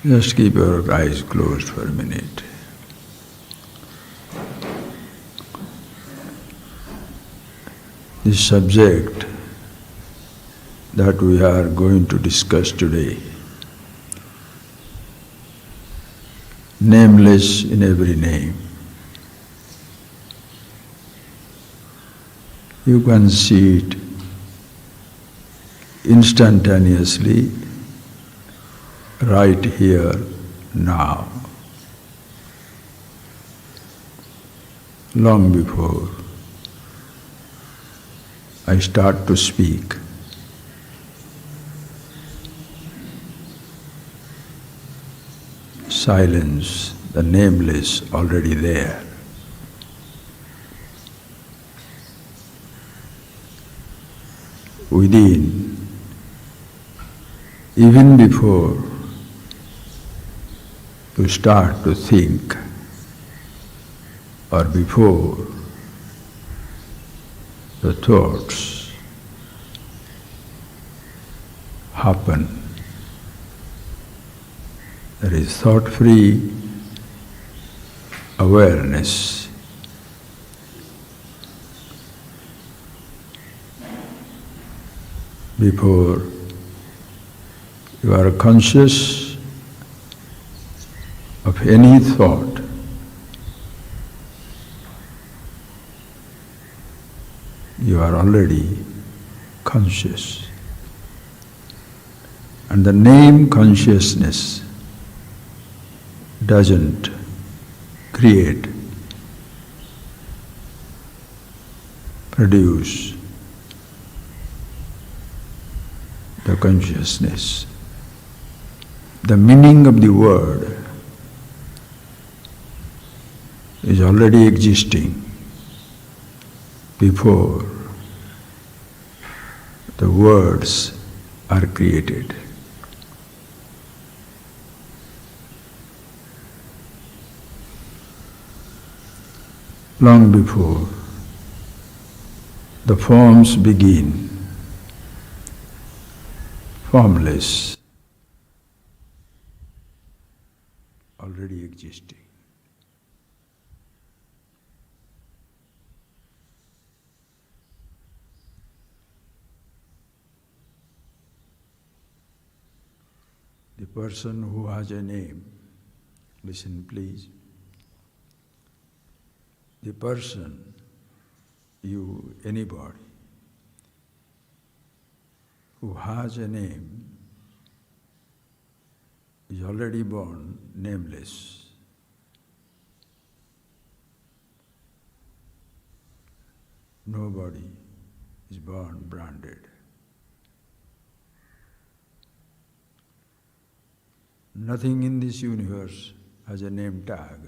Just keep your eyes closed for a minute. The subject that we are going to discuss today, nameless in every name. You can see it instantaneously, right here, now, long before I start to speak. Silence, the nameless, already there. Within, even before you start to think, or before the thoughts happen, there is thought-free awareness. Before you are conscious of any thought, you are already conscious. And the name consciousness doesn't create, produce the consciousness. The meaning of the word is already existing before the words are created. Long before the forms begin, formless, already existing. The person who has a name, listen please. The person, you, anybody, who has a name is already born nameless. Nobody is born branded. Nothing in this universe has a name tag.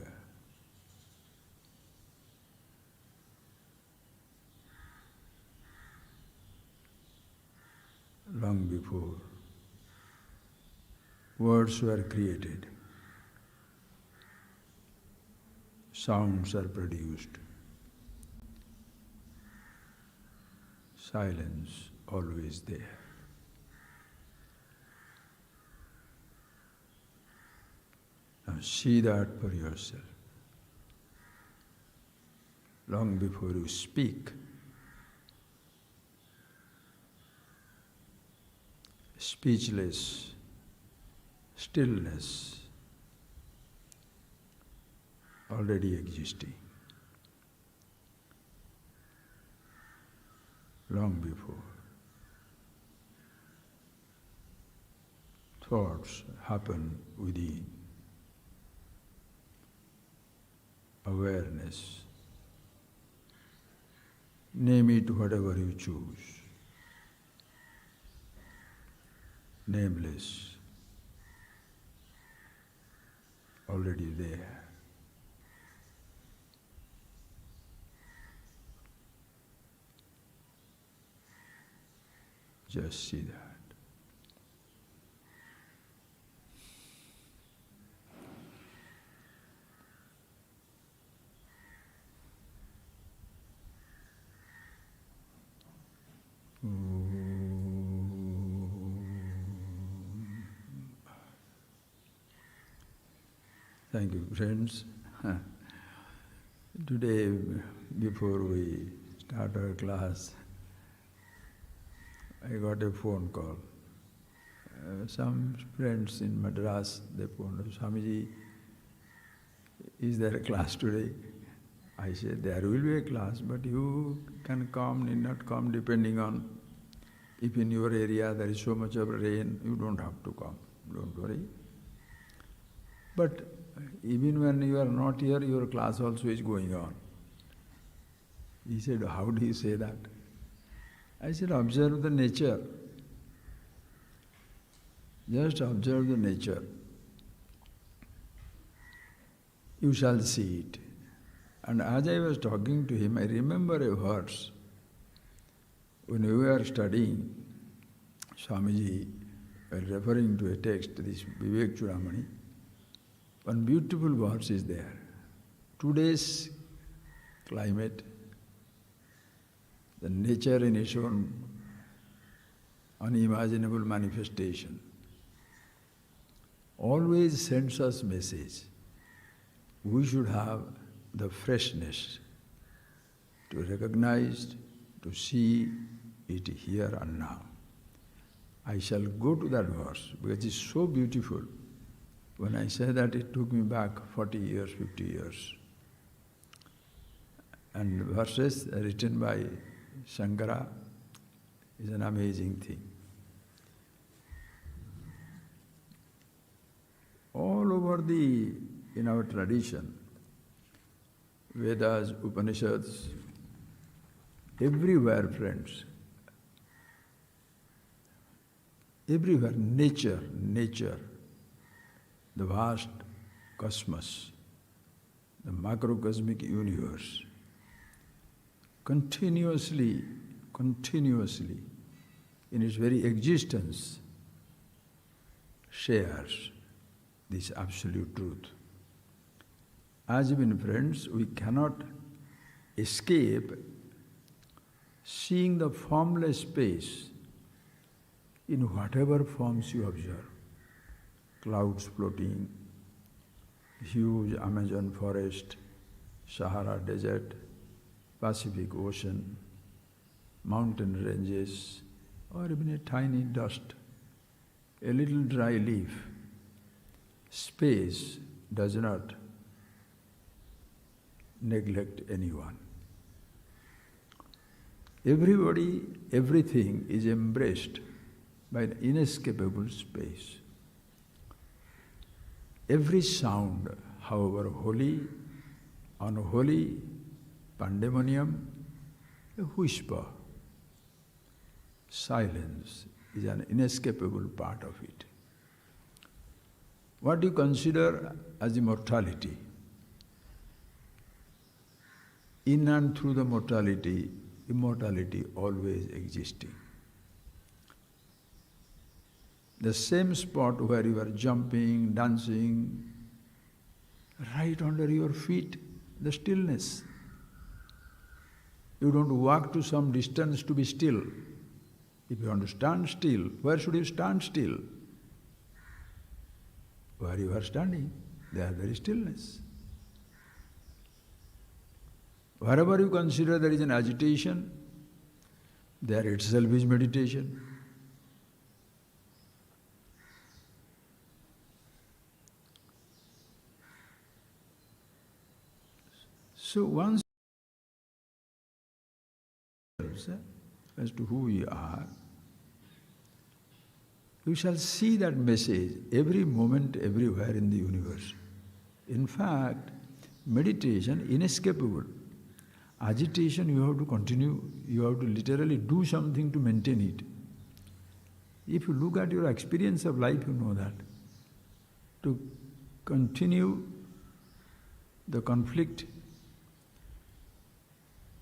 Long before words were created, sounds are produced, silence always there. Now see that for yourself. Long before you speak, speechless stillness already existing. Long before thoughts happen within, awareness, name it whatever you choose. Nameless, already there. Just see that. Thank you, friends. Today, before we start our class, I got a phone call. Some friends in Madras, they phoned, Swamiji, is there a class today? I said, there will be a class, but you can come, need not come, depending on if in your area there is so much of rain, you don't have to come, don't worry. But even when you are not here, your class also is going on. He said, how do you say that? I said, observe the nature. Just observe the nature. You shall see it. And as I was talking to him, I remember a verse. When we were studying, Swamiji, referring to a text, this Vivek Chudamani, one beautiful verse is there. Today's climate, the nature in its own unimaginable manifestation, always sends us message. We should have the freshness to recognize, to see it here and now. I shall go to that verse because it's so beautiful. When I say that, it took me back 40 years, 50 years. And verses written by Shankara is an amazing thing. All over in our tradition, Vedas, Upanishads, everywhere, friends, everywhere, nature, the vast cosmos, the macrocosmic universe, continuously, in its very existence, shares this absolute truth. As even friends, we cannot escape seeing the formless space in whatever forms you observe. Clouds floating, huge Amazon forest, Sahara desert, Pacific Ocean, mountain ranges, or even a tiny dust, a little dry leaf. Space does not neglect anyone. Everybody, everything is embraced by an inescapable space. Every sound, however holy, unholy, pandemonium, a whisper, silence is an inescapable part of it. What you consider as immortality, in and through the mortality, immortality always existing. The same spot where you are jumping, dancing, right under your feet, the stillness. You don't walk to some distance to be still. If you want to stand still, where should you stand still? Where you are standing, there is stillness. Wherever you consider there is an agitation, there itself is meditation. So once as to who we are, you shall see that message every moment, everywhere in the universe. In fact, meditation, inescapable. Agitation, you have to continue, you have to literally do something to maintain it. If you look at your experience of life, you know that. To continue the conflict,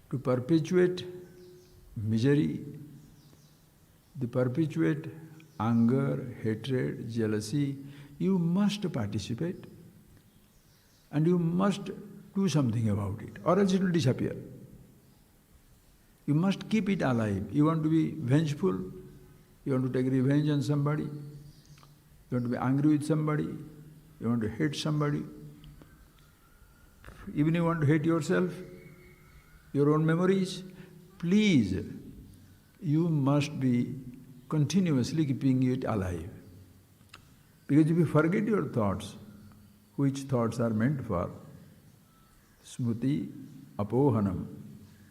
to perpetuate misery, to perpetuate anger, hatred, jealousy, you must participate and you must do something about it, or else it will disappear. You must keep it alive. You want to be vengeful, you want to take revenge on somebody, you want to be angry with somebody, you want to hate somebody, Even you want to hate yourself, your own memories, please, you must be continuously keeping it alive. Because if you forget your thoughts, which thoughts are meant for smriti, apohanam,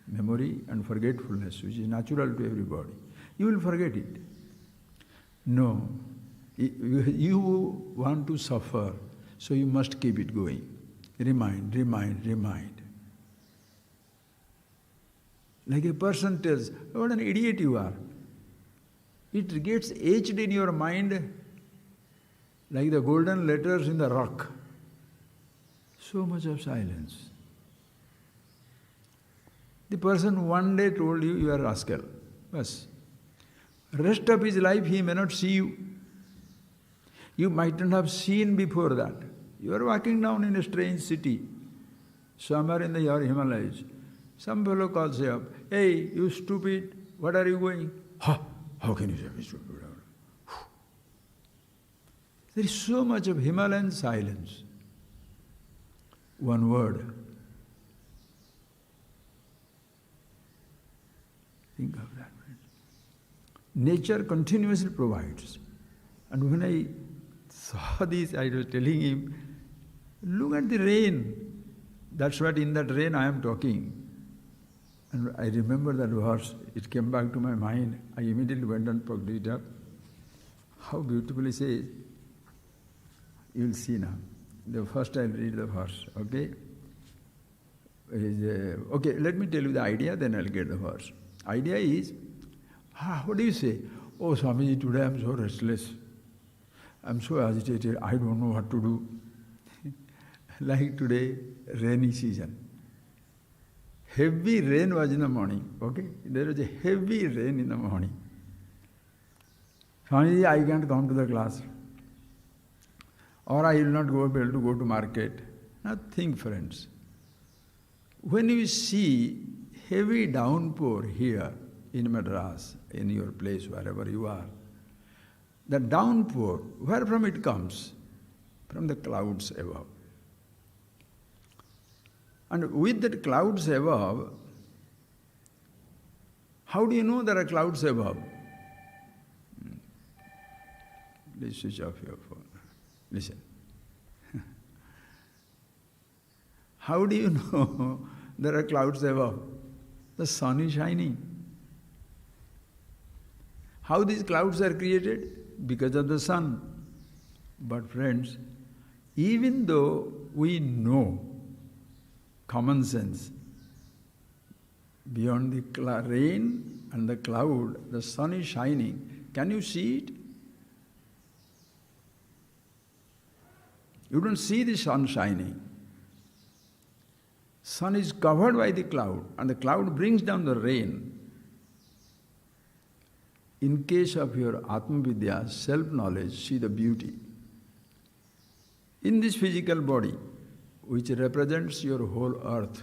memory and forgetfulness, which is natural to everybody, you will forget it. No, you want to suffer, so you must keep it going. Remind, remind, remind. Like a person tells, what an idiot you are. It gets etched in your mind like the golden letters in the rock. So much of silence. The person one day told you, you are a rascal. Bas. Rest of his life he may not see you. You mightn't have seen before that. You are walking down in a strange city, somewhere in the Himalayas. Some fellow calls you up, hey, you stupid, what are you going? How can you say me stupid? There is so much of Himalayan silence. One word. Think of that. Nature continuously provides. And when I saw this, I was telling him, look at the rain. That's what in that rain I am talking. And I remember that verse. It came back to my mind. I immediately went and picked it up. How beautifully says. You will see now. The first I'll read the verse, okay? Okay, let me tell you the idea, then I'll get the verse. Idea is, what do you say? Oh, Swamiji, today I'm so restless. I'm so agitated, I don't know what to do. Like today, rainy season. Heavy rain was in the morning, okay? There was a heavy rain in the morning. Swamiji, I can't come to the class. Or I will not be able to go to market. Now think, friends. When you see heavy downpour here in Madras, in your place, wherever you are, the downpour, where from it comes? From the clouds above. And with the clouds above, how do you know there are clouds above? Please switch off your phone. Listen. How do you know there are clouds above? The sun is shining. How these clouds are created? Because of the sun. But friends, even though we know common sense, beyond the rain and the cloud, the sun is shining. Can you see it? You don't see the sun shining. Sun is covered by the cloud, and the cloud brings down the rain. In case of your Atma-vidya, self-knowledge, see the beauty. In this physical body, which represents your whole earth,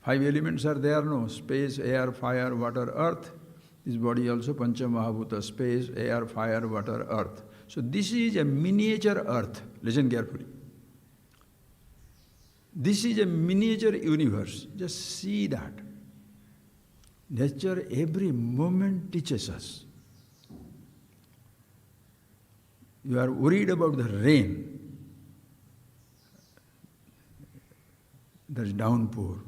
5 elements are there, no? Space, air, fire, water, earth. This body also Pancha Mahabhuta, space, air, fire, water, earth. So this is a miniature earth. Listen carefully. This is a miniature universe. Just see that. Nature every moment teaches us. You are worried about the rain. There's downpour.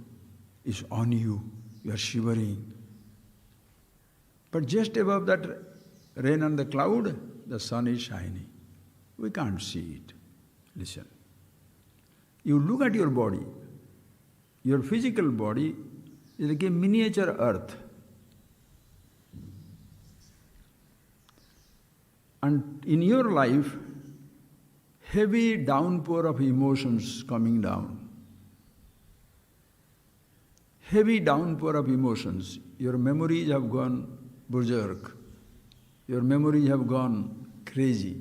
It's on you. You are shivering. But just above that rain and the cloud, the sun is shining. We can't see it. Listen. You look at your body. Your physical body is like a miniature earth. And in your life, heavy downpour of emotions coming down. Heavy downpour of emotions. Your memories have gone berserk. Your memories have gone crazy,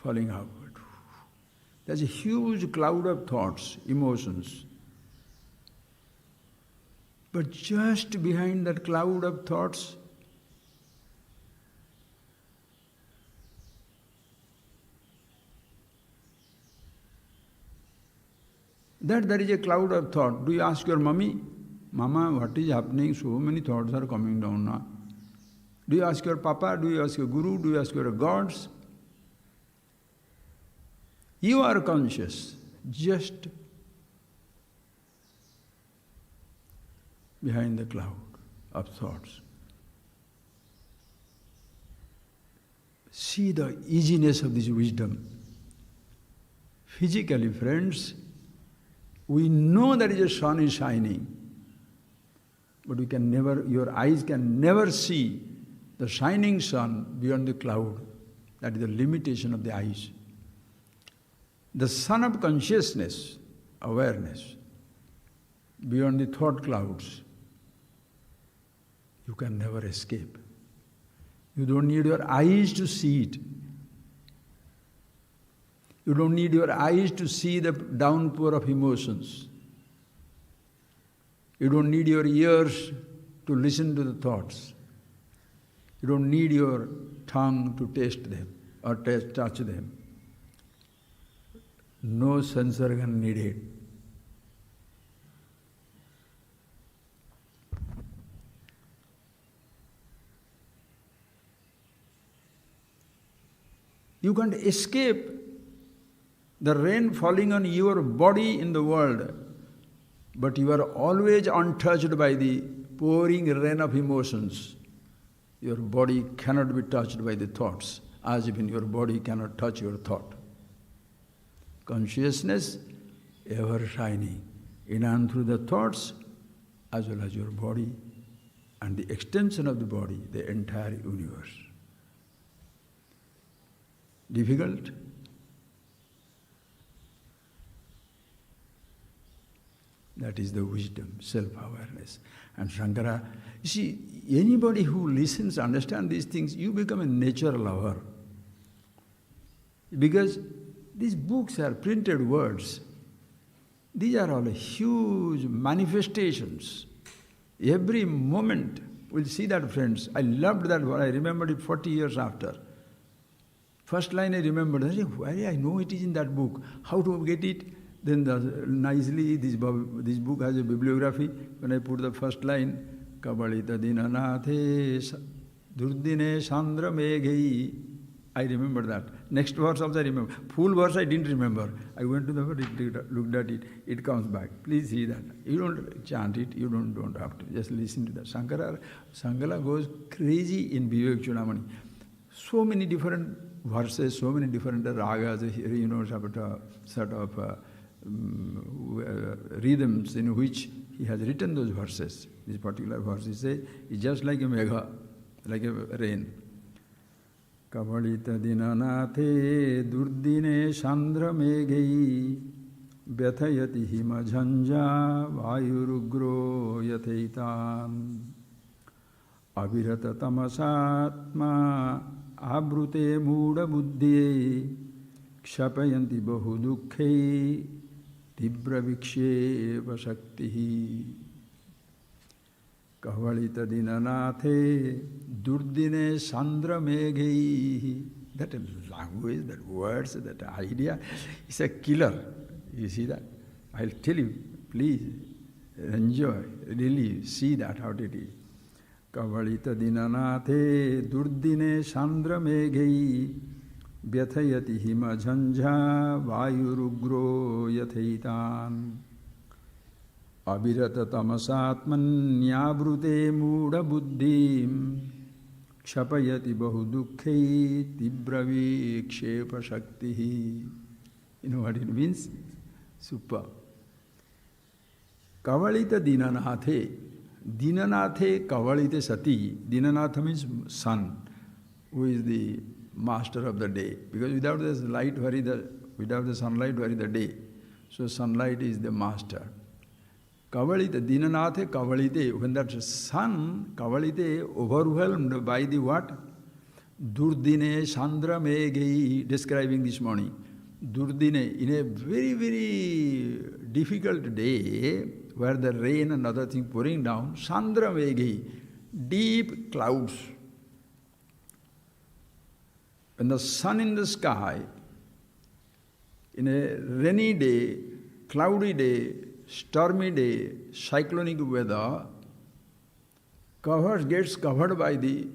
falling outward. There's a huge cloud of thoughts, emotions. But just behind that cloud of thoughts, that there is a cloud of thought. Do you ask your mummy, Mama, what is happening? So many thoughts are coming down now. Do you ask your papa? Do you ask your guru? Do you ask your gods? You are conscious, just behind the cloud of thoughts. See the easiness of this wisdom. Physically, friends, we know that the sun is shining, but we can never, your eyes can never see the shining sun beyond the cloud. That is the limitation of the eyes. The sun of consciousness, awareness, beyond the thought clouds, you can never escape. You don't need your eyes to see it. You don't need your eyes to see the downpour of emotions. You don't need your ears to listen to the thoughts. You don't need your tongue to taste them or touch them. No sense organ needed. You can't escape the rain falling on your body in the world, but you are always untouched by the pouring rain of emotions. Your body cannot be touched by the thoughts, as even your body cannot touch your thought. Consciousness ever shining in and through the thoughts as well as your body and the extension of the body, the entire universe. Difficult? That is the wisdom, self-awareness. And Shankara, you see, anybody who listens, understands these things, you become a nature lover. Because these books are printed words. These are all huge manifestations. Every moment we'll see that, friends. I loved that word. I remembered it 40 years after. First line I remembered. I said, why I know it is in that book. How to get it? Then nicely this book has a bibliography. When I put the first line, Kabalita dinanathe durdine sandra meghei, I remember that. Next verse also I remember. Full verse I didn't remember. I went to the verse, looked at it, it comes back. Please see that. You don't chant it, you don't have to. Just listen to that. Shankara goes crazy in Vivek Chudamani. So many different verses, so many different ragas, sort of rhythms in which he has written those verses. This particular verse, he says, is just like a megha, like a rain. Kavalita dinanathe durdine chandra meghei byathayati hima jhanja vayurugro yathaitan abhirata tamasatma abrute muda buddhi kshapayanti bahu dukkhei tibra viksheva shaktihi. Kavalita dinanathe durdine sandra meghei. That language, that words, that idea is a killer. You see that? I'll tell you, please enjoy, really see that how it is. Kavalita dinanathe durdine sandra meghei byathayati hima jhanja vayurugro yathaitan abhirata tamasatman nyabrute muda buddhim kshapayati bahu dukkhei tibra vikshepa shaktihi. You know what it means? Super. Kavalita dinanathe. Dinanathe kavalite sati. Dinanatha means sun, who is the master of the day. Because without the sunlight, where is the day? So sunlight is the master. Kavalite, dinanathe kavalite. When that sun, kavalite, overwhelmed by the what? Durdine chandra meghei, describing this morning. Durdine, in a very, very difficult day, where the rain and other things pouring down, chandra meghei, deep clouds. When the sun in the sky, in a rainy day, cloudy day, stormy day, cyclonic weather, gets covered by the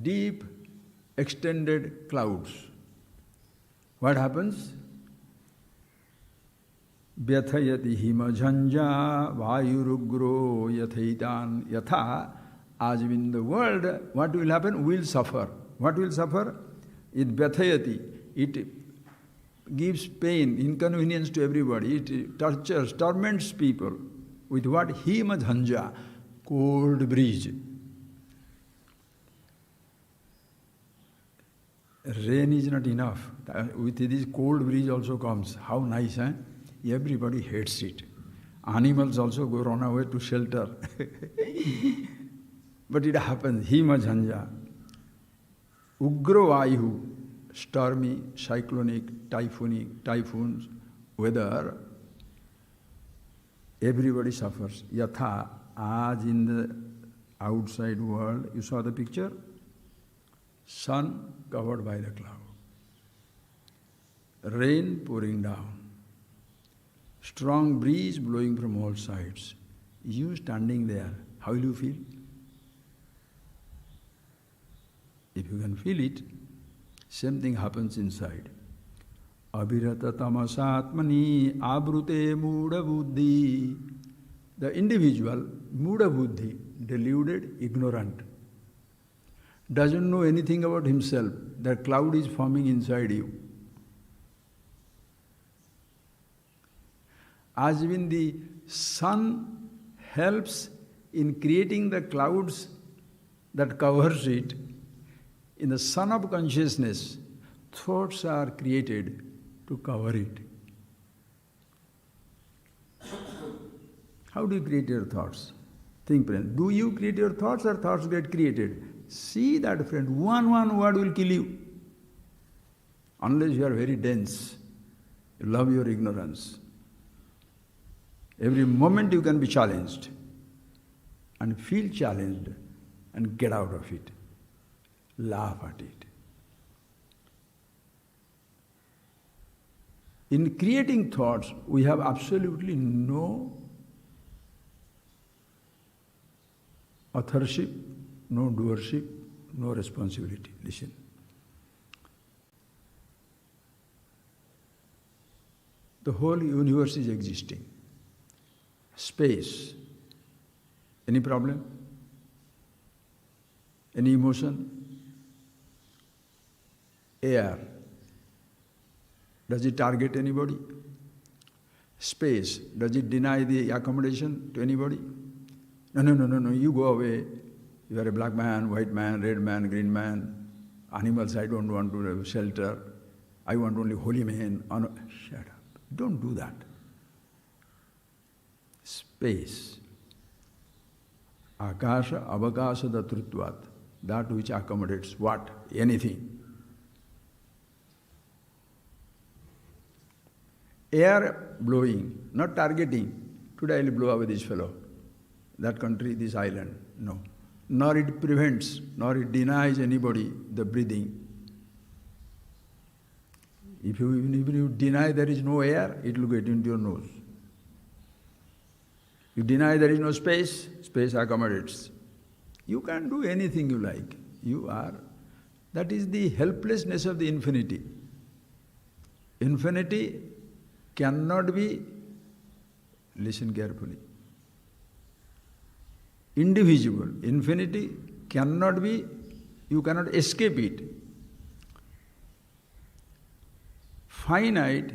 deep extended clouds. What happens? Vyathayati hima jhanja vayurugro yathaitan yatha. As in the world, what will happen? We will suffer. What will suffer? It vyathayati. It gives pain, inconvenience to everybody. It tortures, torments people. With what? Hima jhanja. Cold breeze. Rain is not enough. With this cold breeze also comes. How nice, eh? Everybody hates it. Animals also go run away to shelter. But it happens. Hima jhanja. Ugra vayu. Stormy, cyclonic, typhoons, weather. Everybody suffers. Yatha. As in the outside world, you saw the picture? Sun covered by the cloud. Rain pouring down. Strong breeze blowing from all sides. You standing there, how will you feel? If you can feel it, same thing happens inside. Abhirata tamasatmani abrute muda buddhi. The individual, muda buddhi, deluded, ignorant, doesn't know anything about himself. That cloud is forming inside you. As when the sun helps in creating the clouds that covers it, in the sun of consciousness, thoughts are created to cover it. How do you create your thoughts? Think, friend. Do you create your thoughts or thoughts get created? See that, friend. One word will kill you. Unless you are very dense. You love your ignorance. Every moment you can be challenged and feel challenged and get out of it. Laugh at it. In creating thoughts, we have absolutely no authorship, no doership, no responsibility. Listen. The whole universe is existing. Space. Any problem? Any emotion? Air. Does it target anybody? Space. Does it deny the accommodation to anybody? No, you go away. You are a black man, white man, red man, green man. Animals, I don't want to have shelter. I want only holy men. Oh, no. Shut up. Don't do that. Space. Akasha, avakasha datrutvat. That which accommodates what? Anything. Air blowing, not targeting. Today I will blow away this fellow. That country, this island. No. Nor it prevents, nor it denies anybody the breathing. Even if you deny there is no air, it will get into your nose. You deny there is no space, space accommodates. You can do anything you like. You are. That is the helplessness of the infinity. Infinity cannot be, listen carefully, indivisible. Infinity cannot be, you cannot escape it. Finite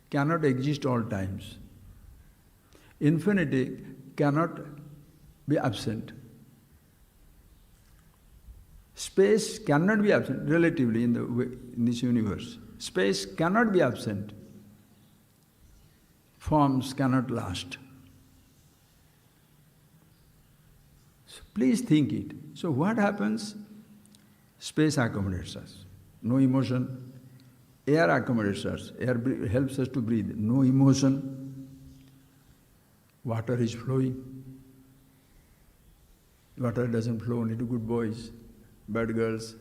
cannot exist all times. Infinity cannot be absent. Space cannot be absent, relatively in this universe. Space cannot be absent. Forms cannot last. So please think it. So what happens? Space accommodates us. No emotion. Air accommodates us. Air helps us to breathe. No emotion. Water is flowing. Water doesn't flow only to good boys, bad girls.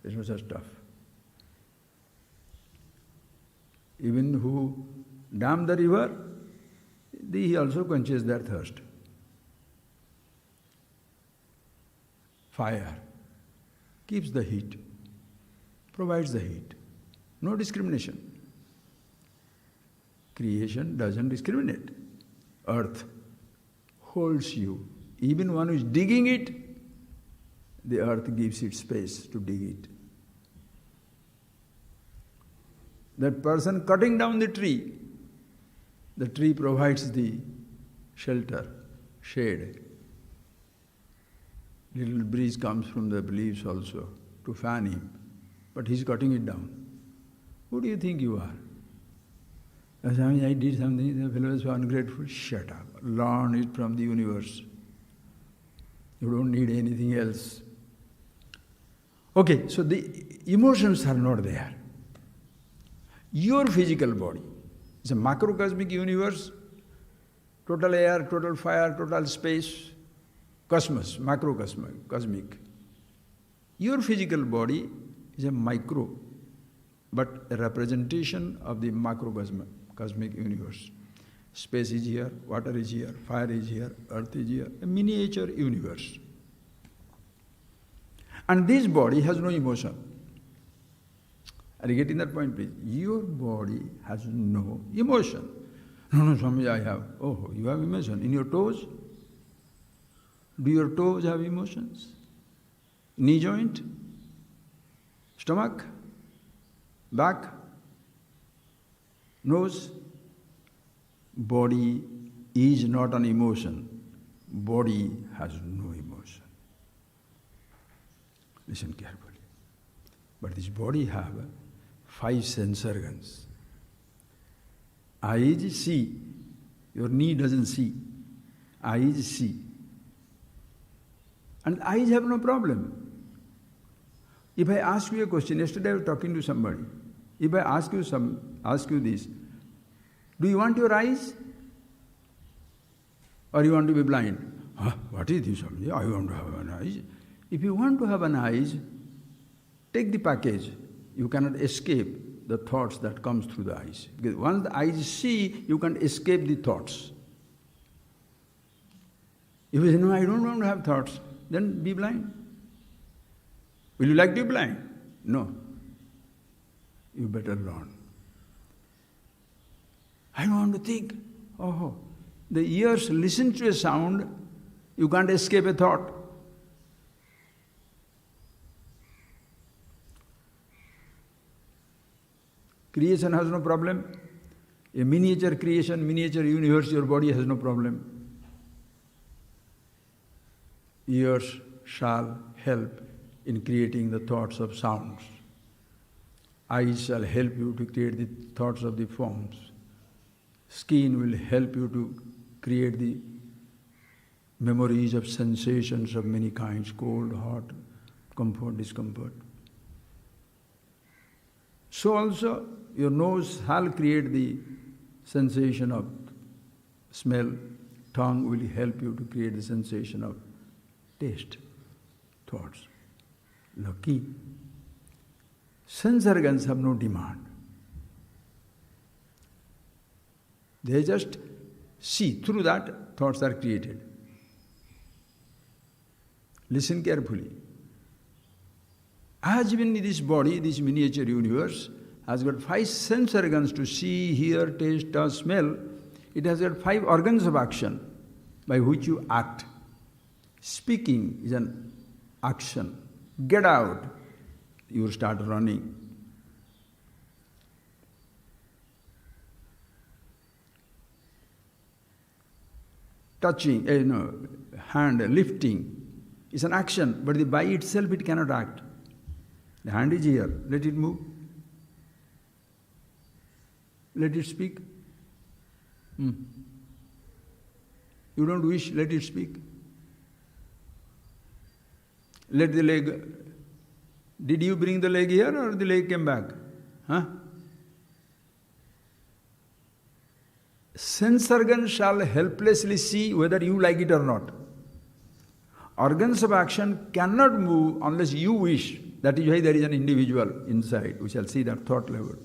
There's no such stuff. Even who dam the river, he also quenches their thirst. Fire keeps the heat, provides the heat. No discrimination. Creation doesn't discriminate. Earth holds you. Even one who is digging it, the earth gives it space to dig it. That person cutting down the tree provides the shelter, shade. Little breeze comes from the leaves also to fan him, but he's cutting it down. Who do you think you are? I did something, the fellow is so ungrateful. Shut up. Learn it from the universe. You don't need anything else. Okay, so the emotions are not there. Your physical body is a macrocosmic universe, total air, total fire, total space, cosmos, macrocosmic. Your physical body is a micro, but a representation of the macrocosmic universe. Space is here, water is here, fire is here, earth is here, a miniature universe. And this body has no emotion. Are you getting that point, please? Your body has no emotion. No, Swami, I have. Oh, you have emotion. In your toes? Do your toes have emotions? Knee joint? Stomach? Back? Nose? Body is not an emotion. Body has no emotion. Listen carefully. But this body have 5 sense organs. Eyes see. Your knee doesn't see. Eyes see. And eyes have no problem. If I ask you a question, yesterday I was talking to somebody. If I ask you this, do you want your eyes? Or you want to be blind? Huh? What is this? I want to have an eyes. If you want to have an eyes, take the package. You cannot escape the thoughts that comes through the eyes. Because once the eyes see, you can't escape the thoughts. If you say, no, I don't want to have thoughts, then be blind. Will you like to be blind? No. You better learn. I don't want to think. Oh, the ears listen to a sound, you can't escape a thought. Creation has no problem. A miniature creation, miniature universe, your body has no problem. Ears shall help in creating the thoughts of sounds. Eyes shall help you to create the thoughts of the forms. Skin will help you to create the memories of sensations of many kinds, cold, hot, comfort, discomfort. So also, your nose shall create the sensation of smell. Tongue will help you to create the sensation of taste, thoughts. Lucky. Sense organs have no demand. They just see. Through that, thoughts are created. Listen carefully. As even this body, this miniature universe, has got 5 sense organs to see, hear, taste, touch, smell. It has got 5 organs of action by which you act. Speaking is an action. Get out. You start running. Touching, hand lifting is an action, but by itself it cannot act. The hand is here, let it move. Let it speak. You don't wish, let it speak. Let the leg. Did you bring the leg here or the leg came back? Huh? Sense organs shall helplessly see whether you like it or not. Organs of action cannot move unless you wish. That is why there is an individual inside. We shall see that thought level.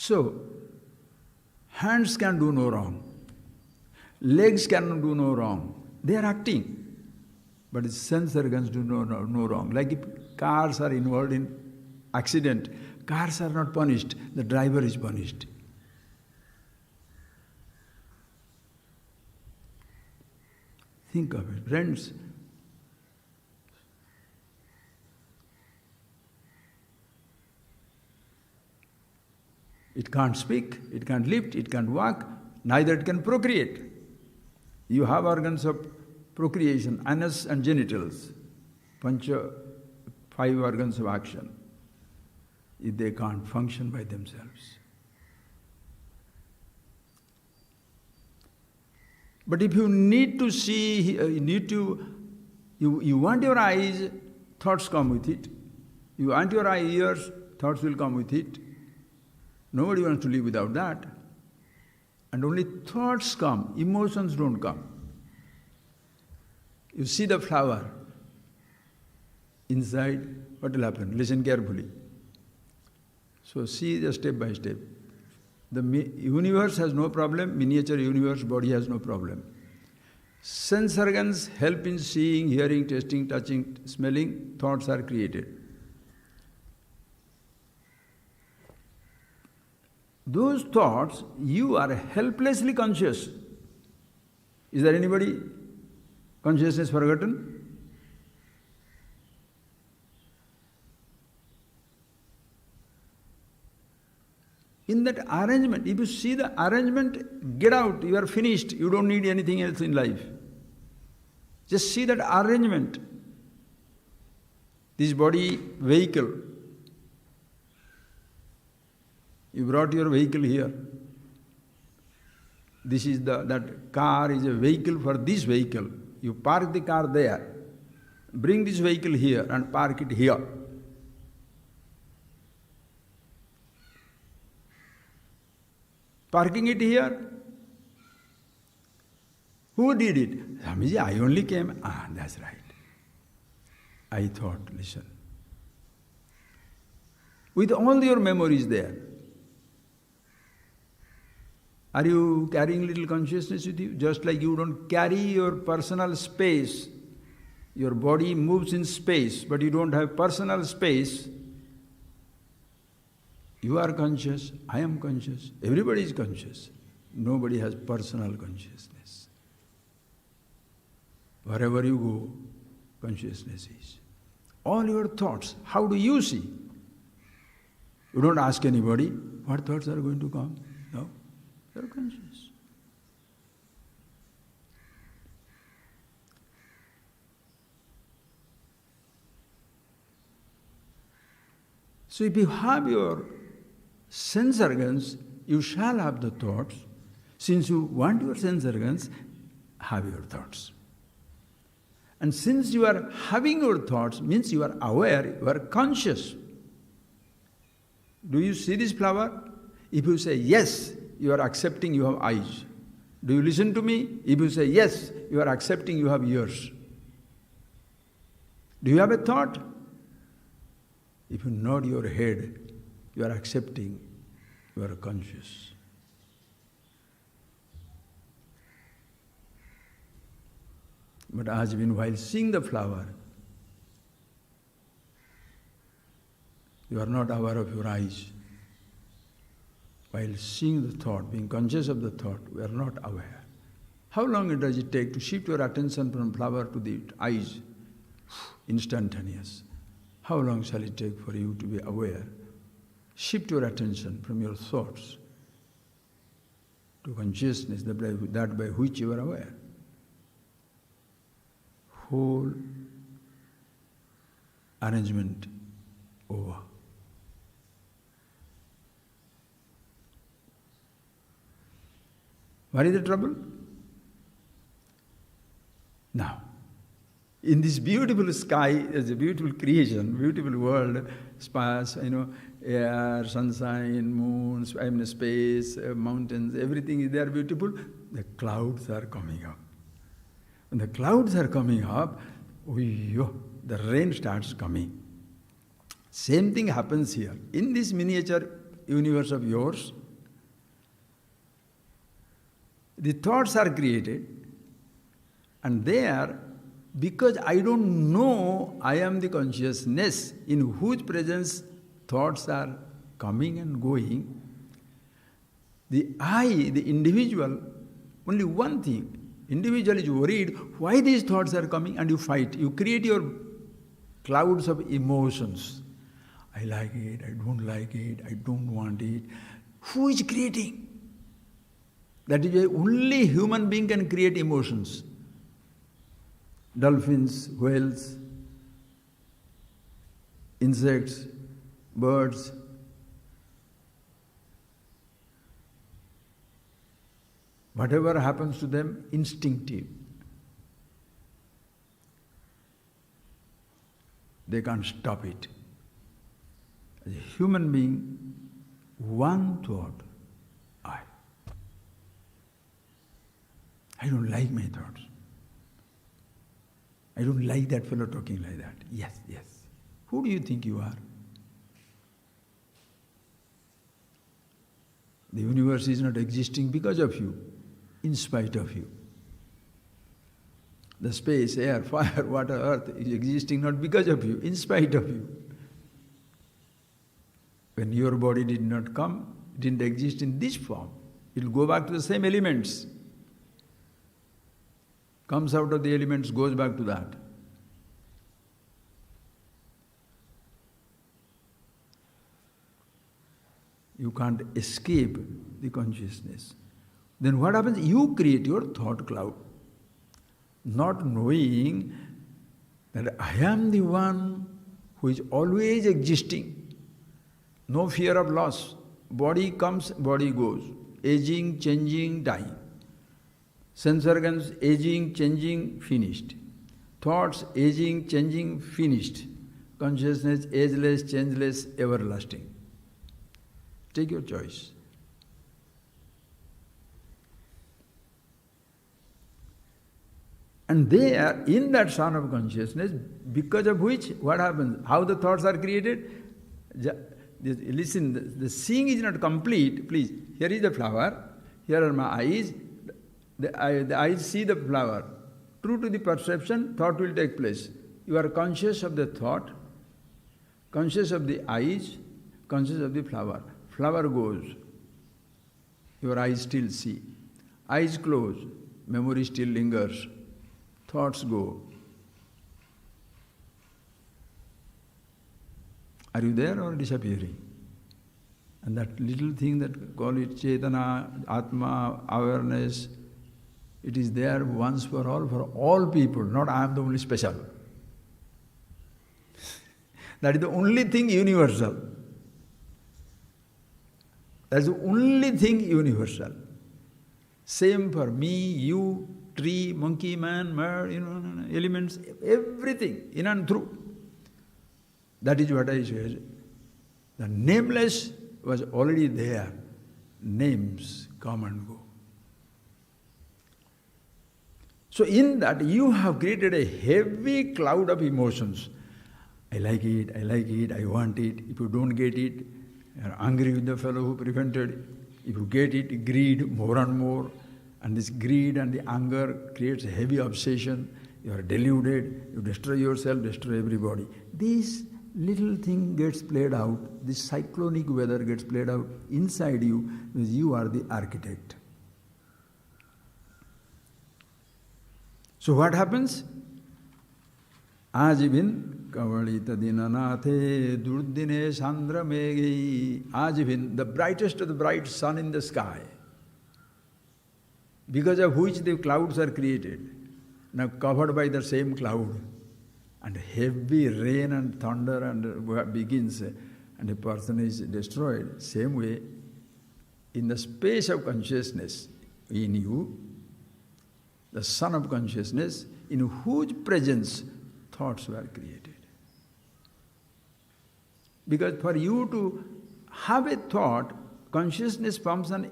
So, hands can do no wrong. Legs can do no wrong. They are acting. But its sense organs do no wrong. Like if cars are involved in accident, cars are not punished, the driver is punished. Think of it, friends. It can't speak, it can't lift, it can't walk, neither it can procreate. You have organs of procreation, anus and genitals, pancha, 5 organs of action. If they can't function by themselves. But if you need to see, you want your eyes, thoughts come with it. You want your ears, thoughts will come with it. Nobody wants to live without that. And only thoughts come, emotions don't come. You see the flower. Inside, what will happen? Listen carefully. So see the step by step. The universe has no problem, miniature universe, body has no problem. Sense organs help in seeing, hearing, tasting, touching, smelling, thoughts are created. Those thoughts, you are helplessly conscious. Is there anybody consciousness forgotten? In that arrangement, if you see the arrangement, get out, you are finished, you don't need anything else in life. Just see that arrangement. This body, vehicle. You brought your vehicle here. This is that car is a vehicle for this vehicle. You park the car there. Bring this vehicle here and park it here. Parking it here. Who did it? Swamiji, I only came. That's right. I thought, listen. With all your memories there, are you carrying little consciousness with you? Just like you don't carry your personal space. Your body moves in space, but you don't have personal space. You are conscious, I am conscious, everybody is conscious. Nobody has personal consciousness. Wherever you go, consciousness is. All your thoughts, how do you see? You don't ask anybody, what thoughts are going to come? No. You are conscious. So if you have your sense organs, you shall have the thoughts. Since you want your sense organs, have your thoughts. And since you are having your thoughts, means you are aware, you are conscious. Do you see this flower? If you say yes, you are accepting you have eyes. Do you listen to me? If you say yes, you are accepting you have ears. Do you have a thought? If you nod your head, you are accepting, you are conscious. But as when while seeing the flower, you are not aware of your eyes. While seeing the thought, being conscious of the thought, we are not aware. How long does it take to shift your attention from flower to the eyes? Instantaneous. How long shall it take for you to be aware? Shift your attention from your thoughts to consciousness, that by which you are aware. Whole arrangement over. What is the trouble? Now, in this beautiful sky, there's a beautiful creation, beautiful world, space, air, sunshine, moons, space, mountains, everything is there beautiful. The clouds are coming up. When the clouds are coming up, the rain starts coming. Same thing happens here. In this miniature universe of yours, The thoughts are created, and they are, because I don't know I am the consciousness in whose presence thoughts are coming and going. The I, the individual, only one thing. Individual is worried why these thoughts are coming, and you fight. You create your clouds of emotions. I like it, I don't like it, I don't want it. Who is creating? That is why only human being can create emotions. Dolphins, whales, insects, birds. Whatever happens to them, instinctive. They can't stop it. As a human being, one thought, I don't like my thoughts. I don't like that fellow talking like that. Yes, yes. Who do you think you are? The universe is not existing because of you, in spite of you. The space, air, fire, water, earth is existing not because of you, in spite of you. When your body did not come, it didn't exist in this form. It will go back to the same elements. Comes out of the elements, goes back to that. You can't escape the consciousness. Then what happens? You create your thought cloud, not knowing that I am the one who is always existing. No fear of loss. Body comes, body goes. Aging, changing, dying. Sense organs aging, changing, finished. Thoughts aging, changing, finished. Consciousness ageless, changeless, everlasting. Take your choice. And they are in that sun of consciousness, because of which, what happens? How the thoughts are created? Listen, the seeing is not complete. Please, here is the flower, here are my eyes. The eyes see the flower. True to the perception, thought will take place. You are conscious of the thought, conscious of the eyes, conscious of the flower. Flower goes, your eyes still see. Eyes close, memory still lingers. Thoughts go. Are you there or disappearing? And that little thing that call it Chetana, Atma, awareness, it is there once for all people, not I am the only special. That is the only thing universal. That is the only thing universal. Same for me, you, tree, monkey, man, bird, elements, everything, in and through. That is what I said. The nameless was already there. Names come and go. So in that you have created a heavy cloud of emotions. I like it, I want it. If you don't get it, you are angry with the fellow who prevented it. If you get it, greed more and more. And this greed and the anger creates a heavy obsession. You are deluded, you destroy yourself, destroy everybody. This little thing gets played out, this cyclonic weather gets played out inside you, because you are the architect. So what happens? Ajivin kavalita dinanathe durdine sandra meghi. Ajivin, the brightest of the bright sun in the sky, because of which the clouds are created, now covered by the same cloud, and heavy rain and thunder and begins, and a person is destroyed. Same way, in the space of consciousness in you, the sun of consciousness, in whose presence thoughts were created. Because for you to have a thought, consciousness forms an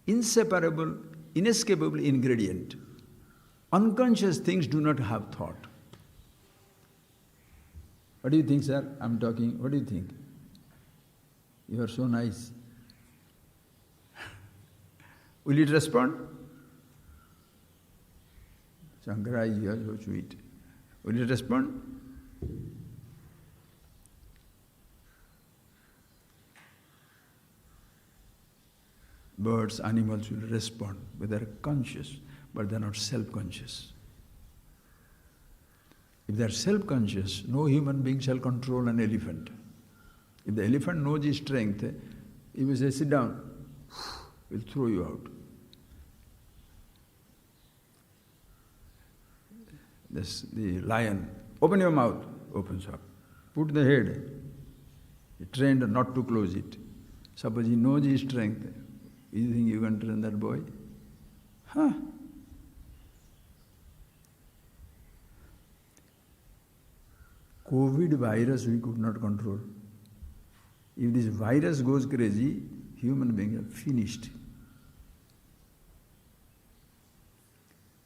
inseparable, inescapable ingredient. Unconscious things do not have thought. What do you think, sir? I'm talking. What do you think? You are so nice. Will it respond? Shankara is here, so chew it. Will you respond? Birds, animals will respond, but they are conscious, but they are not self-conscious. If they are self-conscious, no human being shall control an elephant. If the elephant knows his strength, he will say, sit down, he will throw you out. The lion, open your mouth, opens up. Put the head, he trained not to close it. Suppose he knows his strength, you think you can train that boy? Huh? COVID virus we could not control. If this virus goes crazy, human beings are finished.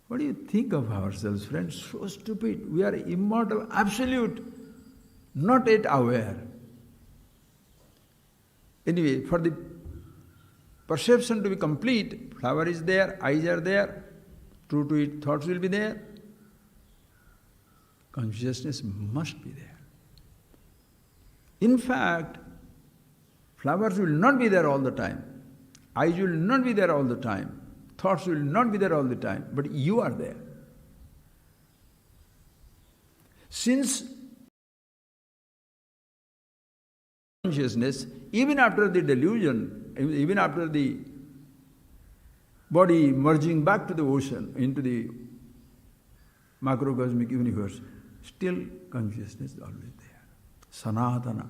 What do you think of ourselves, friends? So stupid. We are immortal, absolute, not yet aware. Anyway, for the perception to be complete, flower is there, eyes are there, true to it, thoughts will be there. Consciousness must be there. In fact, flowers will not be there all the time. Eyes will not be there all the time. Thoughts will not be there all the time. But you are there. Since consciousness, even after the delusion, even after the body merging back to the ocean, into the macrocosmic universe, still consciousness is always there. Sanatana.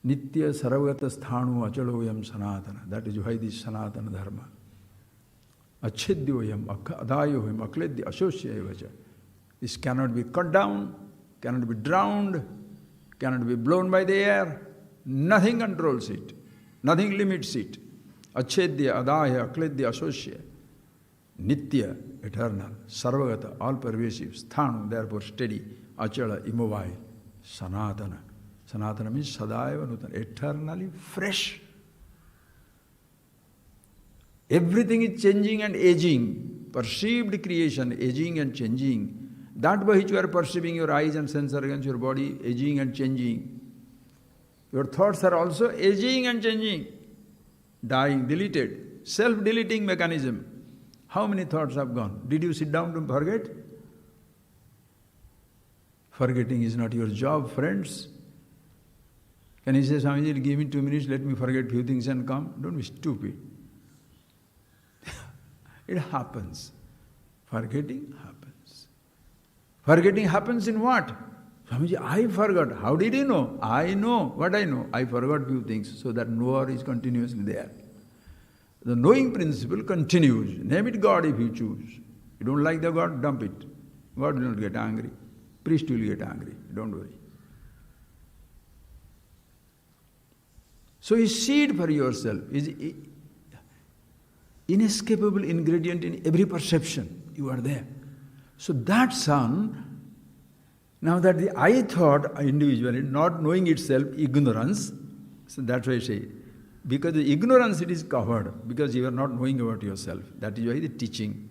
Nitya sarvagata sthanu achaloyam sanatana. That is why this sanatana dharma. Achedyoyam, adayoyam, akledya, asosyayevacha. This cannot be cut down, cannot be drowned, cannot be blown by the air. Nothing controls it. Nothing limits it. Achedya, adaya, akledya, asosya. Nitya, eternal, sarvagata, all-pervasive, sthanu, therefore steady, achala, immobile, sanatana. Sanatana means sadaiva nutana, eternally fresh. Everything is changing and aging. Perceived creation, aging and changing. That by which you are perceiving your eyes and sense organs, your body, aging and changing. Your thoughts are also aging and changing. Dying, deleted. Self-deleting mechanism. How many thoughts have gone? Did you sit down to forget? Forgetting is not your job, friends. Can you say, Swamiji, give me 2 minutes, let me forget few things and come? Don't be stupid. It happens. Forgetting happens. Forgetting happens in what? Swamiji, I forgot. How did you know? I know what I know. I forgot few things, so that knower is continuously there. The knowing principle continues. Name it God if you choose. You don't like the God, dump it. God will not get angry. Priest will get angry. Don't worry. So a seed for yourself is inescapable ingredient in every perception. You are there. So that sun, now that the I thought individually, not knowing itself, ignorance, so that's why I say, because the ignorance it is covered, because you are not knowing about yourself. That is why the teaching,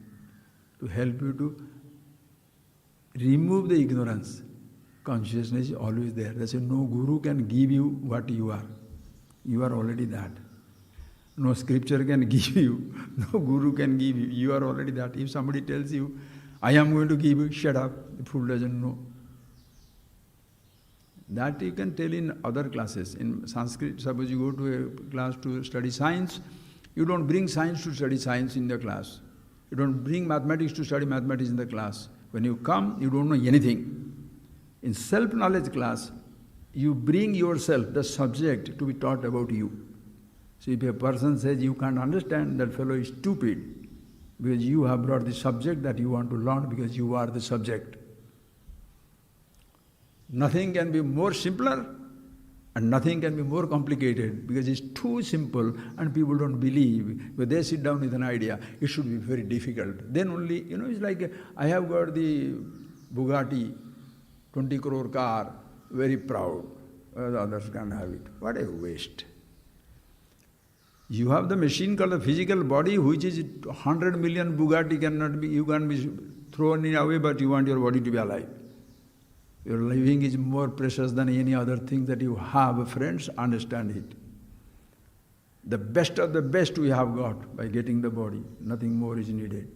to help you to remove the ignorance. Consciousness is always there. That's why no guru can give you what you are. You are already that. No scripture can give you, no guru can give you. You are already that. If somebody tells you, I am going to give you, shut up, the fool doesn't know. That you can tell in other classes. In Sanskrit, suppose you go to a class to study science, you don't bring science to study science in the class. You don't bring mathematics to study mathematics in the class. When you come, you don't know anything. In self-knowledge class, you bring yourself, the subject, to be taught about you. So if a person says you can't understand, that fellow is stupid, because you have brought the subject that you want to learn, because you are the subject. Nothing can be more simpler and nothing can be more complicated, because it's too simple and people don't believe. When they sit down with an idea, it should be very difficult. Then only, it's like, I have got the Bugatti 20 crore car, very proud. The others can't have it. What a waste. You have the machine called the physical body, which is 100 million Bugatti cannot be, you can't be thrown away, but you want your body to be alive. Your living is more precious than any other thing that you have. Friends, understand it. The best of the best we have got by getting the body. Nothing more is needed.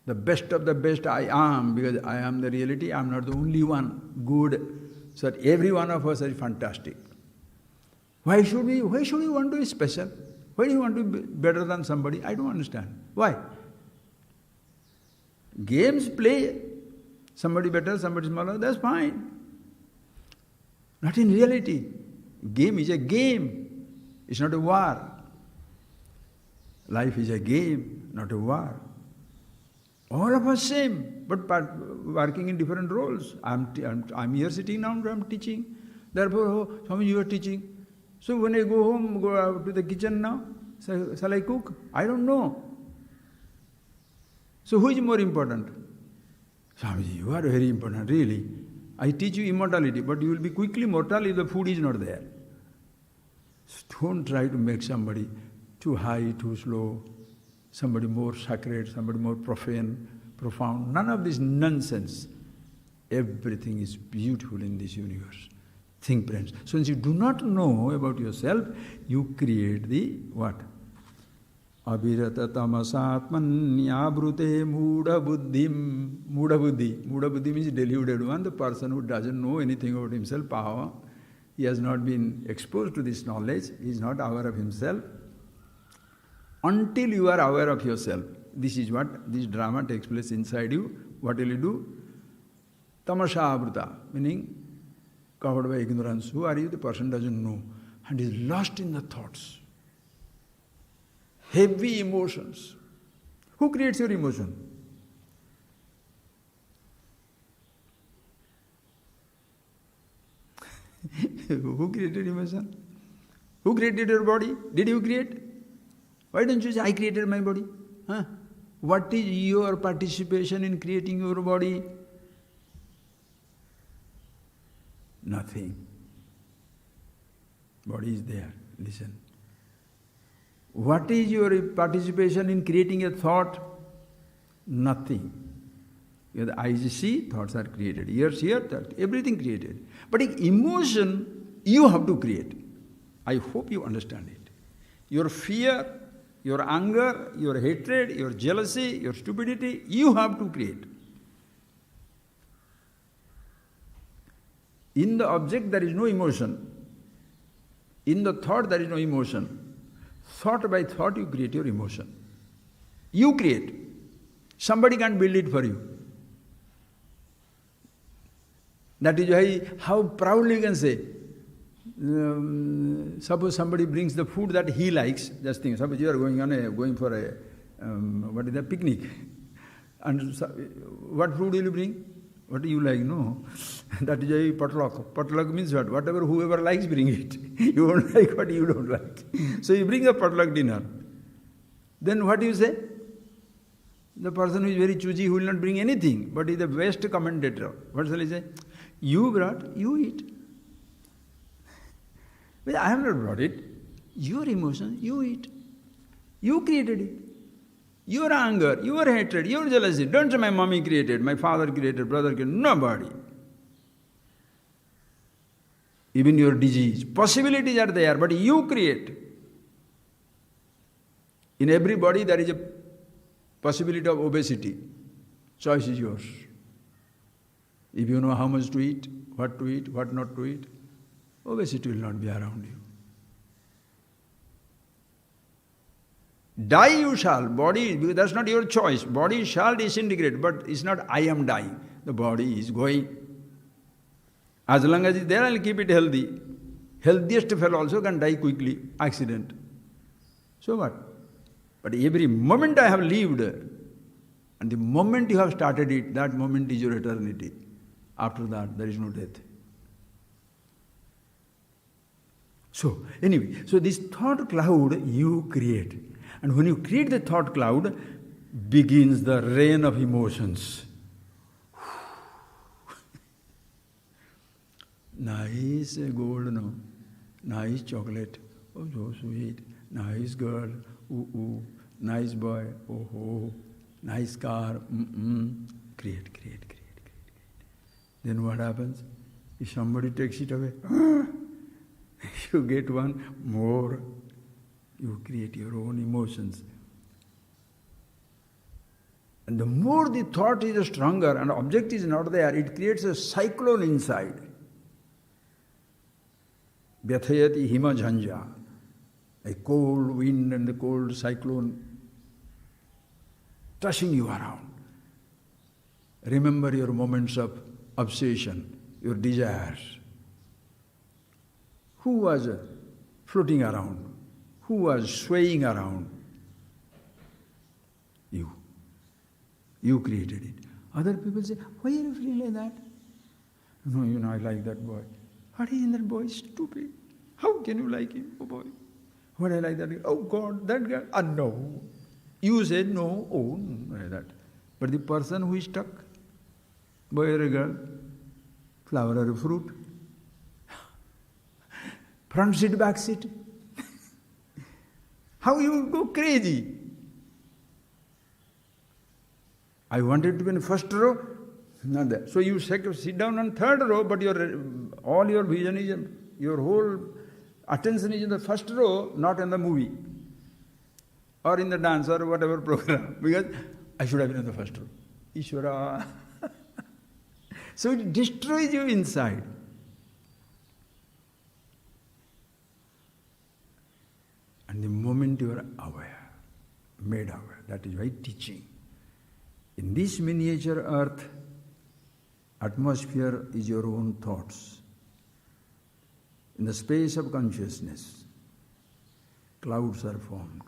The best of the best I am, because I am the reality, I am not the only one good. So every one of us is fantastic. Why should we want to be special? Why do you want to be better than somebody? I don't understand. Why? Games play, somebody better, somebody smaller, that's fine. Not in reality. Game is a game. It's not a war. Life is a game, not a war. All of us same, but working in different roles. I'm here sitting now, I'm teaching. Therefore, oh, Swami, you are teaching. So when I go home, go out to the kitchen now, shall I cook? I don't know. So who is more important? Swamiji, you are very important, really. I teach you immortality, but you will be quickly mortal if the food is not there. So don't try to make somebody too high, too slow, somebody more sacred, somebody more profane, profound. None of this nonsense. Everything is beautiful in this universe. Think, friends. So since you do not know about yourself, you create the what? Abhirata tamasatmanyabrute mudha buddhim. Mudha buddhi. Mudha buddhi means deluded one, the person who doesn't know anything about himself, pahava. He has not been exposed to this knowledge, he is not aware of himself. Until you are aware of yourself, this is what this drama takes place inside you. What will you do? Tamashabruta, meaning covered by ignorance. Who are you? The person doesn't know and is lost in the thoughts. Heavy emotions. Who creates your emotion? Who created emotion? Who created your body? Did you create? Why don't you say, I created my body? Huh? What is your participation in creating your body? Nothing. Body is there. Listen. What is your participation in creating a thought? Nothing. The eyes see, thoughts are created. Ears hear, everything created. But emotion, you have to create. I hope you understand it. Your fear, your anger, your hatred, your jealousy, your stupidity, you have to create. In the object there is no emotion. In the thought there is no emotion. Thought by thought you create your emotion. You create. Somebody can't build it for you. That is why how proudly you can say, suppose somebody brings the food that he likes, just think, suppose you are going for a picnic. And what food will you bring? What do you like? No. That is a potluck. Potluck means what? Whatever whoever likes, bring it. You won't like what you don't like. So you bring a potluck dinner. Then what do you say? The person who is very choosy, who will not bring anything, but is the best commentator. What shall he say? You brought, you eat. But I have not brought it. Your emotion, you eat. You created it. Your anger, your hatred, your jealousy. Don't say my mommy created, my father created, brother created. Nobody. Even your disease. Possibilities are there, but you create. In every body there is a possibility of obesity. Choice is yours. If you know how much to eat, what not to eat, obesity will not be around you. Die you shall, body, because that's not your choice. Body shall disintegrate, but it's not I am dying. The body is going. As long as it's there, I'll keep it healthy. Healthiest fellow also can die quickly, accident. So what? But every moment I have lived, and the moment you have started it, that moment is your eternity. After that, there is no death. So, anyway, so this thought cloud you create. And when you create the thought cloud, begins the rain of emotions. Nice gold, no? Nice chocolate. Oh, so sweet. Nice girl. Ooh, ooh. Nice boy. Oh, oh. Nice car. Create, create, create, create. Then what happens? If somebody takes it away, you get one more. You create your own emotions. And the more the thought is stronger and the object is not there, it creates a cyclone inside. Vyathayati hima jhanja. A cold wind and the cold cyclone tossing you around. Remember your moments of obsession, your desires. Who was floating around? Who was swaying around? You. You created it. Other people say, why are you feeling like that? No, I like that boy. What is in that boy? Stupid. How can you like him? Oh boy. What I like that guy? Oh God, that guy. No. You said no. Oh, no, that. But the person who is stuck, boy or a girl, flower or a fruit, front seat, back seat. How you go crazy? I wanted to be in the first row, not there. So you sit down on third row, but all your vision is, your whole attention is in the first row, not in the movie, or in the dance, or whatever program, because I should have been in the first row. Ishvara. So it destroys you inside. And the moment you are aware, made aware, that is why teaching. In this miniature earth, atmosphere is your own thoughts. In the space of consciousness, clouds are formed.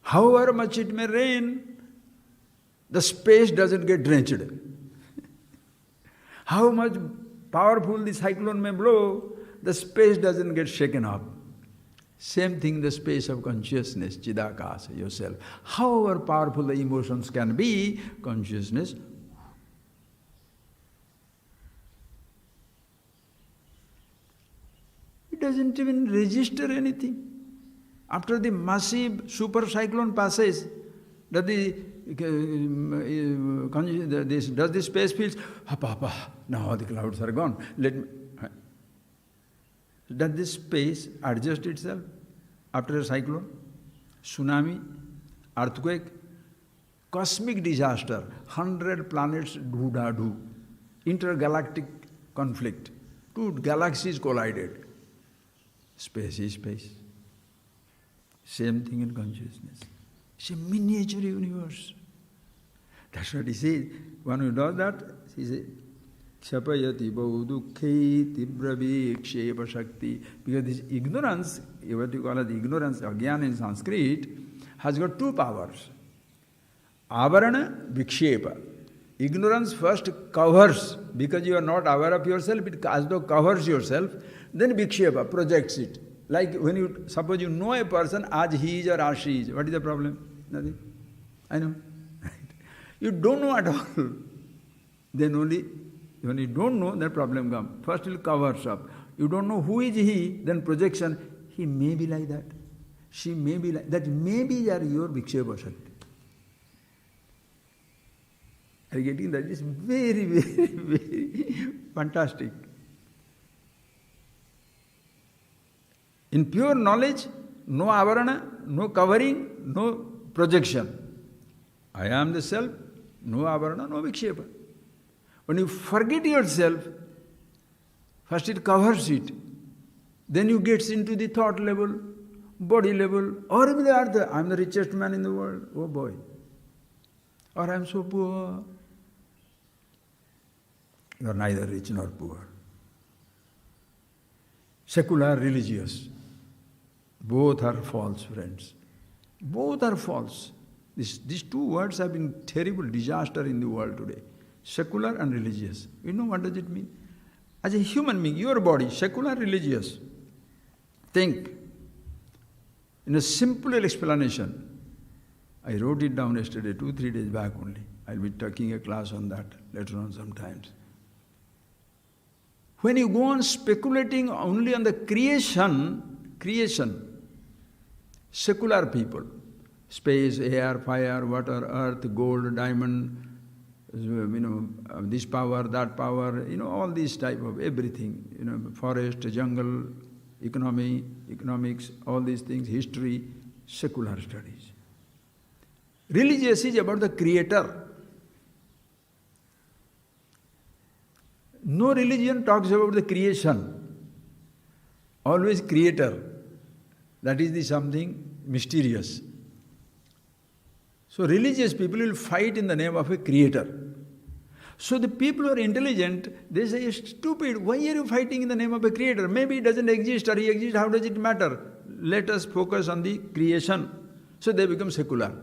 However much it may rain, the space doesn't get drenched. How much powerful the cyclone may blow, the space doesn't get shaken up. Same thing, the space of consciousness, Chidakasa, yourself. However powerful the emotions can be, consciousness, it doesn't even register anything. After the massive super cyclone passes, does the space feels, now the clouds are gone. Does this space adjust itself after a cyclone, tsunami, earthquake, cosmic disaster, 100 planets do, intergalactic conflict, 2 galaxies collided. Space is space. Same thing in consciousness. It's a miniature universe. That's what he says. One who does that, he says, Chapayati Baudukhe Tibraviksheva Shakti. Because this ignorance, what you call it ignorance, Agyan in Sanskrit, has got 2 powers. Avarana, Vikshepa. Ignorance first covers, because you are not aware of yourself, it as though covers yourself, then Vikshepa projects it. Like when you, suppose you know a person as he is or as she is, what is the problem? Nothing. I know. You don't know at all. Then only, when you don't know, that problem comes. First it covers up. You don't know who is he, then projection, he may be like that. She may be like that. Maybe are your Vikshepa Shakti. Are you getting that? It's very, very, very fantastic. In pure knowledge, no avarana, no covering, no projection. I am the self, no avarana, no vikshepa. When you forget yourself, first it covers it, then you get into the thought level, body level, or even the earth. I am the richest man in the world, oh boy. Or I am so poor. You are neither rich nor poor. Secular, religious. Both are false, friends. Both are false. These 2 words have been terrible disaster in the world today. Secular and religious. You know what does it mean? As a human being, your body, secular, religious. Think. In a simple explanation, I wrote it down yesterday, 2-3 days back only. I'll be taking a class on that later on sometimes. When you go on speculating only on the creation, secular people, space, air, fire, water, earth, gold, diamond, this power, that power, all these type of everything, forest, jungle, economics, all these things, history, secular studies. Religious is about the creator. No religion talks about the creation. Always creator. That is the something mysterious. So religious people will fight in the name of a creator. So the people who are intelligent, they say, stupid, why are you fighting in the name of a creator? Maybe it doesn't exist, or he exists, how does it matter? Let us focus on the creation. So they become secular.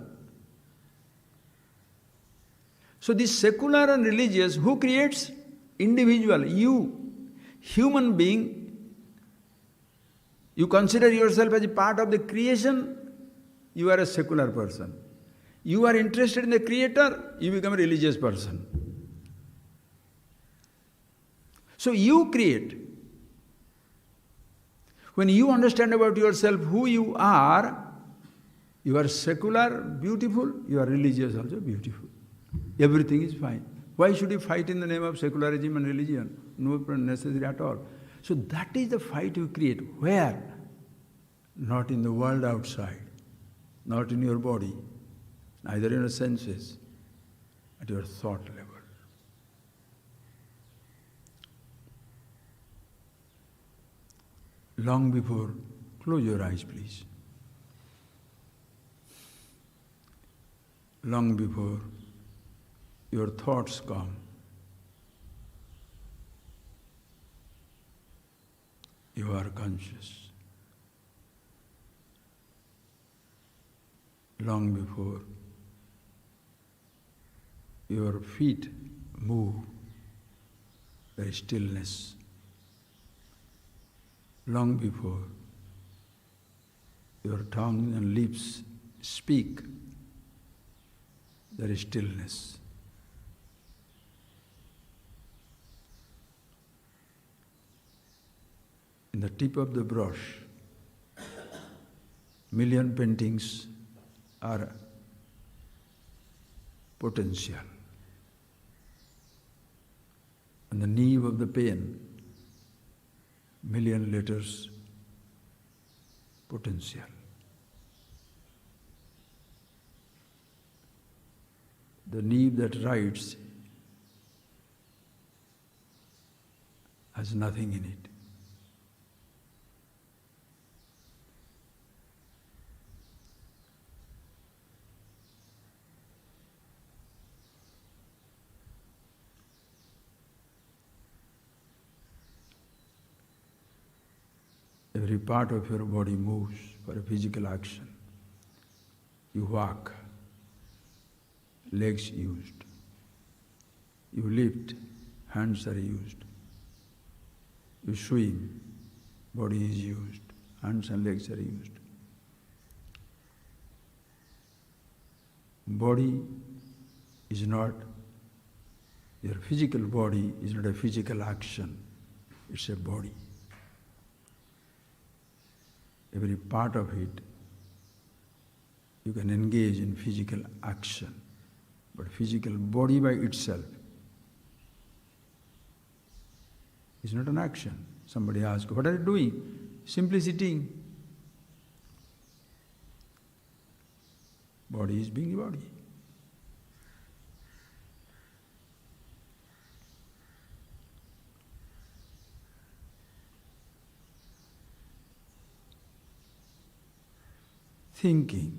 So this secular and religious, who creates? Individual, you, human being. You consider yourself as a part of the creation, you are a secular person. You are interested in the creator, you become a religious person. So you create. When you understand about yourself who you are secular, beautiful, you are religious also beautiful. Everything is fine. Why should you fight in the name of secularism and religion? No necessary at all. So that is the fight you create. Where? Not in the world outside, not in your body, neither in your senses, at your thought level. Long before, close your eyes please. Long before your thoughts come, you are conscious. Long before your feet move, there is stillness. Long before your tongue and lips speak, there is stillness. In the tip of the brush, million paintings are potential. On the nib of the pen, million letters, potential. The nib that writes has nothing in it. Every part of your body moves for a physical action. You walk, legs used. You lift, hands are used. You swim, body is used, hands and legs are used. Body is not, your physical body is not a physical action, it's a body. Every part of it, you can engage in physical action, but physical body by itself is not an action. Somebody asks, what are you doing? Simply sitting. Body is being a body. Thinking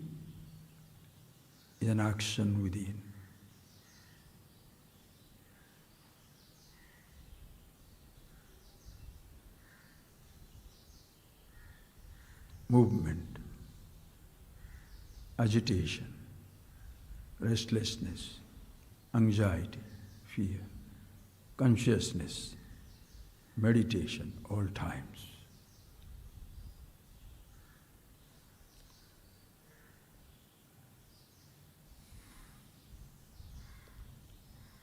is an action within. Movement, agitation, restlessness, anxiety, fear, consciousness, meditation, all times.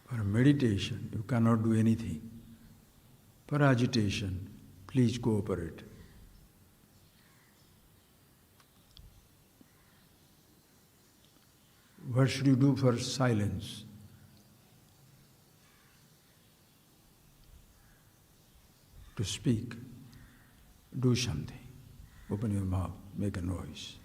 For meditation, you cannot do anything. for agitation, please cooperate. What should you do for silence? To speak, do something. Open your mouth, make a noise.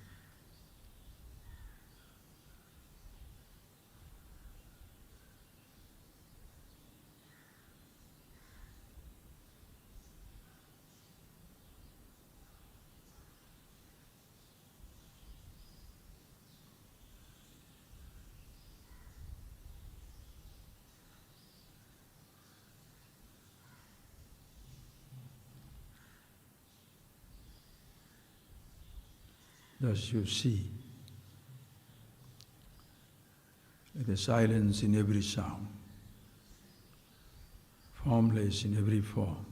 Thus you see the silence in every sound, formless in every form,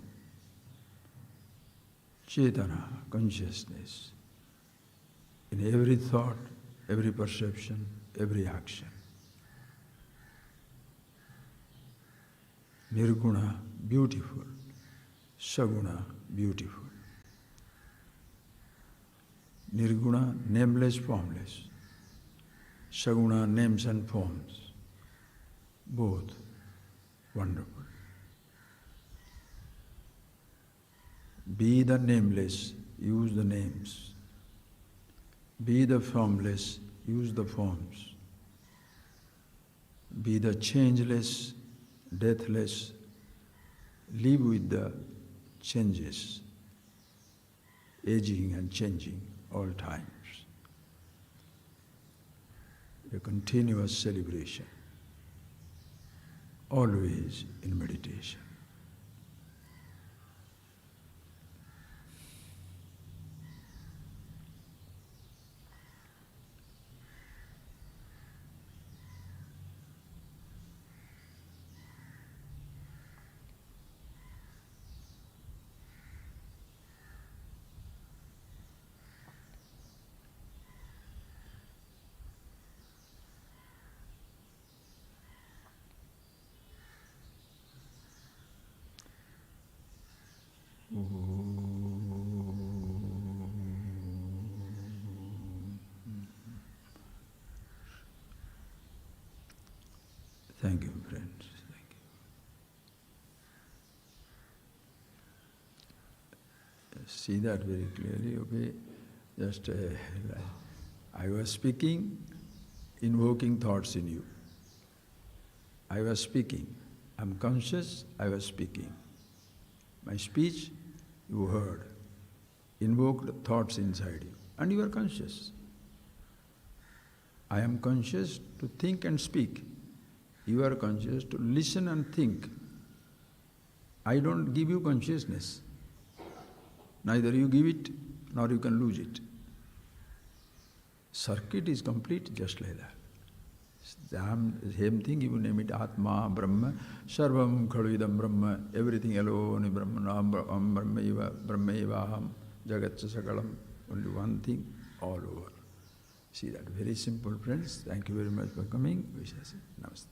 Chetana, consciousness, in every thought, every perception, every action. Nirguna, beautiful. Saguna, beautiful. Nirguna, nameless, formless. Saguna, names and forms. Both wonderful. Be the nameless, use the names. Be the formless, use the forms. Be the changeless, deathless, live with the changes, aging and changing all times. A continuous celebration, always in meditation. Thank you, friends. Thank you. See that very clearly, okay? Just I was speaking, invoking thoughts in you. I was speaking. I'm conscious, I was speaking. My speech, you heard. Invoked thoughts inside you. And you are conscious. I am conscious to think and speak. You are conscious to listen and think. I don't give you consciousness. Neither you give it, nor you can lose it. Circuit is complete just like that. Same thing, you name it Atma, Brahma, Sarvam Khaluidam Brahma, everything alone, Brahmanam, Brahmaiva, Brahmaivaham, Jagatsa Sakalam, only one thing, all over. See that, very simple, friends. Thank you very much for coming. We shall say Namaste.